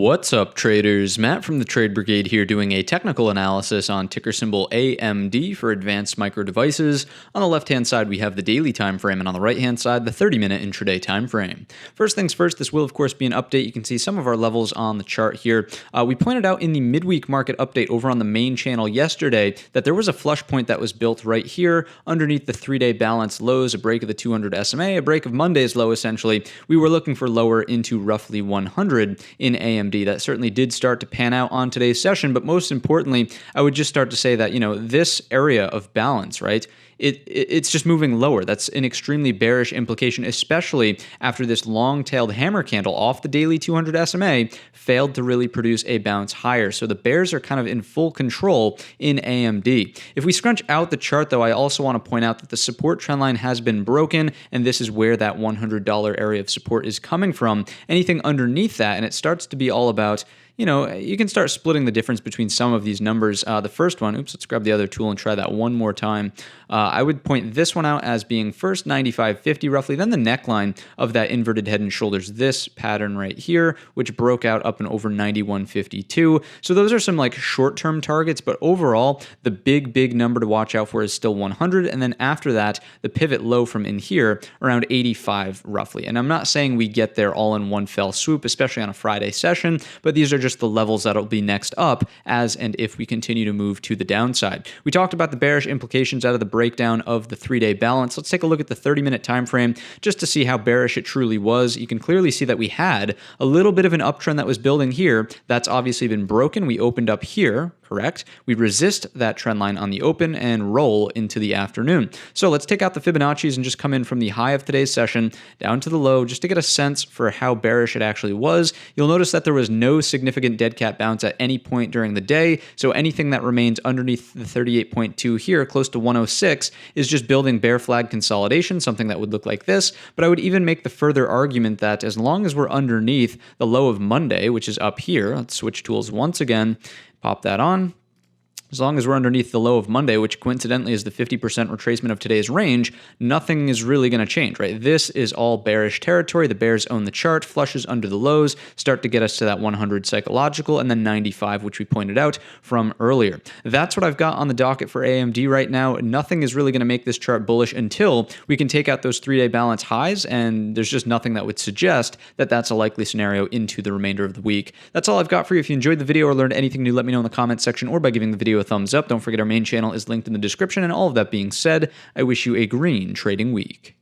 What's up, traders? Matt from the Trade Brigade here doing a technical analysis on ticker symbol AMD for advanced micro devices. On the left-hand side, we have the daily time frame, and on the right-hand side, the 30-minute intraday time frame. First things first, this will, of course, be an update. You can see some of our levels on the chart here. We pointed out in the midweek market update over on the main channel yesterday that there was a flush point that was built right here underneath the 3-day balance lows, a break of the 200 SMA, a break of Monday's low, essentially. We were looking for lower into roughly 100 in AMD. That certainly did start to pan out on today's session, but most importantly, I would just start to say that, this area of balance, right? It's just moving lower. That's an extremely bearish implication, especially after this long-tailed hammer candle off the daily 200 SMA failed to really produce a bounce higher. So the bears are kind of in full control in AMD. If we scrunch out the chart, though, I also want to point out that the support trend line has been broken, and this is where that $100 area of support is coming from. Anything underneath that, and it starts to be all about, you can start splitting the difference between some of these numbers. The first one, let's grab the other tool and try that one more time. I would point this one out as being first 95.50 roughly, then the neckline of that inverted head and shoulders, this pattern right here, which broke out up and over 91.52. So those are some short-term targets, but overall, the big number to watch out for is still 100. And then after that, the pivot low from in here, around 85 roughly. And I'm not saying we get there all in one fell swoop, especially on a Friday session, but these are just the levels that'll be next up as and if we continue to move to the downside. We talked about the bearish implications out of the breakdown of the 3-day balance. Let's take a look at the 30-minute time frame just to see how bearish it truly was. You can clearly see that we had a little bit of an uptrend that was building here. That's obviously been broken. We opened up here, correct? We resist that trend line on the open and roll into the afternoon. So let's take out the Fibonacci's and just come in from the high of today's session down to the low just to get a sense for how bearish it actually was. You'll notice that there was no significant dead cat bounce at any point during the day. So anything that remains underneath the 38.2 here, close to 106, is just building bear flag consolidation, something that would look like this. But I would even make the further argument that as long as we're underneath the low of Monday, which is up here, let's switch tools once again, pop that on. As long as we're underneath the low of Monday, which coincidentally is the 50% retracement of today's range, nothing is really going to change, right? This is all bearish territory. The bears own the chart, flushes under the lows, start to get us to that 100 psychological, and then 95, which we pointed out from earlier. That's what I've got on the docket for AMD right now. Nothing is really going to make this chart bullish until we can take out those 3-day balance highs, and there's just nothing that would suggest that that's a likely scenario into the remainder of the week. That's all I've got for you. If you enjoyed the video or learned anything new, let me know in the comments section or by giving the video a thumbs up. Don't forget our main channel is linked in the description. And all of that being said, I wish you a green trading week.